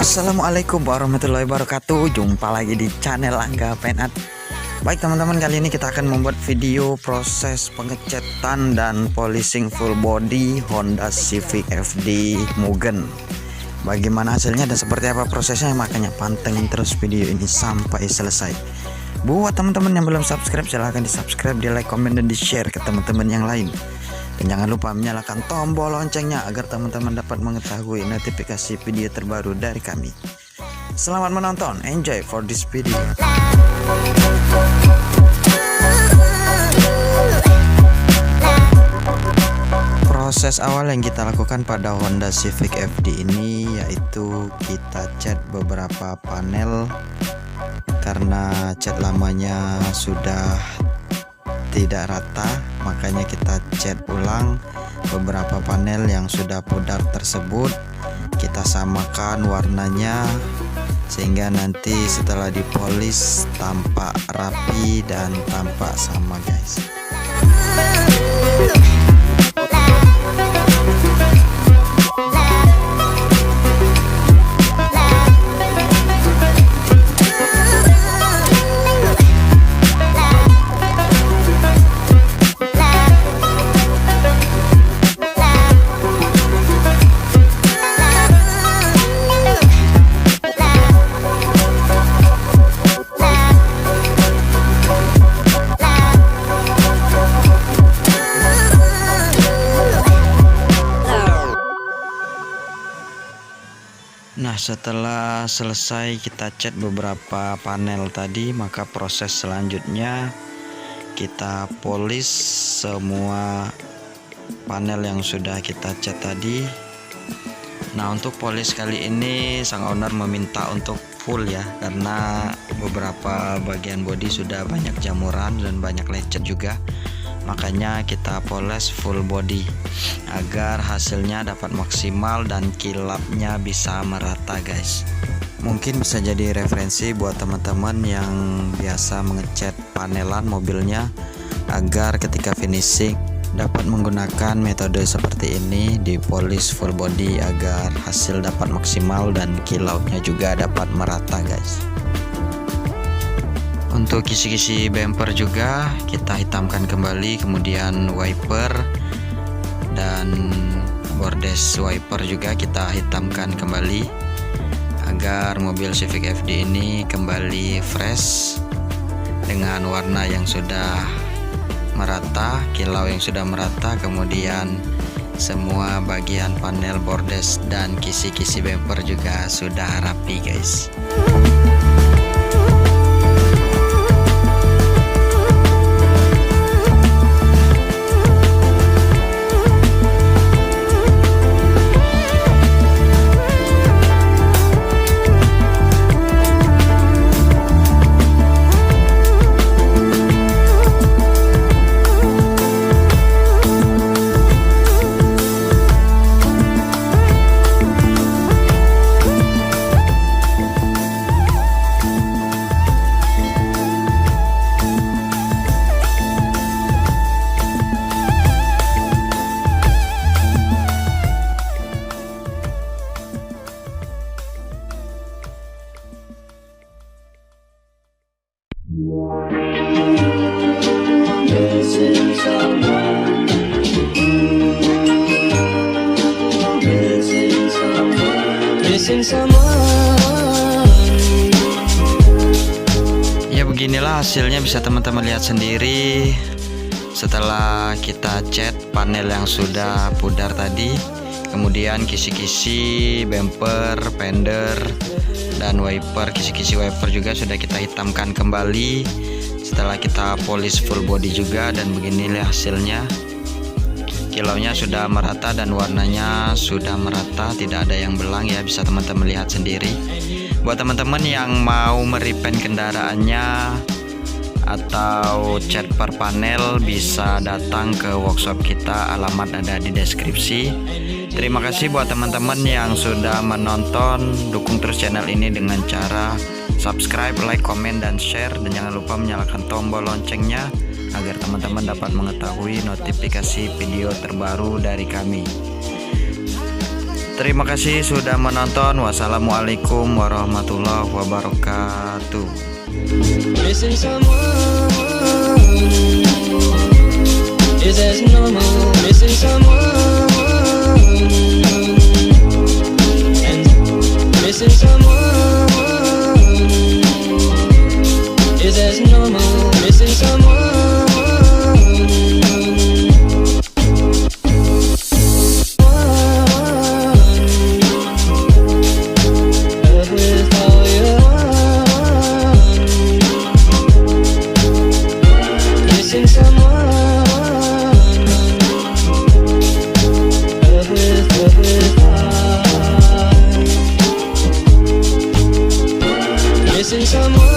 Assalamualaikum warahmatullahi wabarakatuh. Jumpa lagi di channel Angga Penat. Baik teman-teman, kali ini kita akan membuat video proses pengecatan dan polishing full body Honda Civic FD Mugen. Bagaimana hasilnya dan seperti apa prosesnya, makanya pantengin terus video ini sampai selesai. Buat teman-teman yang belum subscribe, silahkan di subscribe, di like, komen, dan di share ke teman-teman yang lain. Dan jangan lupa menyalakan tombol loncengnya agar teman-teman dapat mengetahui notifikasi video terbaru dari kami. Selamat menonton, enjoy for this video. Proses awal yang kita lakukan pada Honda Civic FD ini yaitu kita cat beberapa panel karena cat lamanya sudah tidak rata, makanya kita cat ulang beberapa panel yang sudah pudar tersebut. Kita samakan warnanya sehingga nanti setelah dipolis tampak rapi dan tampak sama, guys. Nah, setelah selesai kita cat beberapa panel tadi, maka proses selanjutnya kita polish semua panel yang sudah kita cat tadi. Nah, untuk polish kali ini sang owner meminta untuk full ya, karena beberapa bagian bodi sudah banyak jamuran dan banyak lecet juga. Makanya kita poles full body agar hasilnya dapat maksimal dan kilapnya bisa merata, guys. Mungkin bisa jadi referensi buat teman-teman yang biasa mengecat panelan mobilnya agar ketika finishing dapat menggunakan metode seperti ini, di polish full body agar hasil dapat maksimal dan kilaunya juga dapat merata, guys. Untuk kisi-kisi bumper juga kita hitamkan kembali, kemudian wiper dan bordes wiper juga kita hitamkan kembali agar mobil Civic FD ini kembali fresh dengan warna yang sudah merata, kilau yang sudah merata, kemudian semua bagian panel bordes dan kisi-kisi bumper juga sudah rapi, guys. Ya, beginilah hasilnya, bisa teman-teman lihat sendiri setelah kita cat panel yang sudah pudar tadi, kemudian kisi-kisi bumper, fender, dan wiper, kisi-kisi wiper juga sudah kita hitamkan kembali setelah kita polish full body juga. Dan beginilah hasilnya, kilaunya sudah merata dan warnanya sudah merata, tidak ada yang belang ya, bisa teman-teman lihat sendiri. Buat teman-teman yang mau merepaint kendaraannya atau cat per panel, bisa datang ke workshop kita, alamat ada di deskripsi. Terima kasih buat teman-teman yang sudah menonton. Dukung terus channel ini dengan cara subscribe, like, komen, dan share, dan jangan lupa menyalakan tombol loncengnya agar teman-teman dapat mengetahui notifikasi video terbaru dari kami. Terima kasih sudah menonton. Wassalamualaikum warahmatullahi wabarakatuh. Missing someone, is as normal. Missing someone, and missing someone is as normal. Missing someone. Missing someone.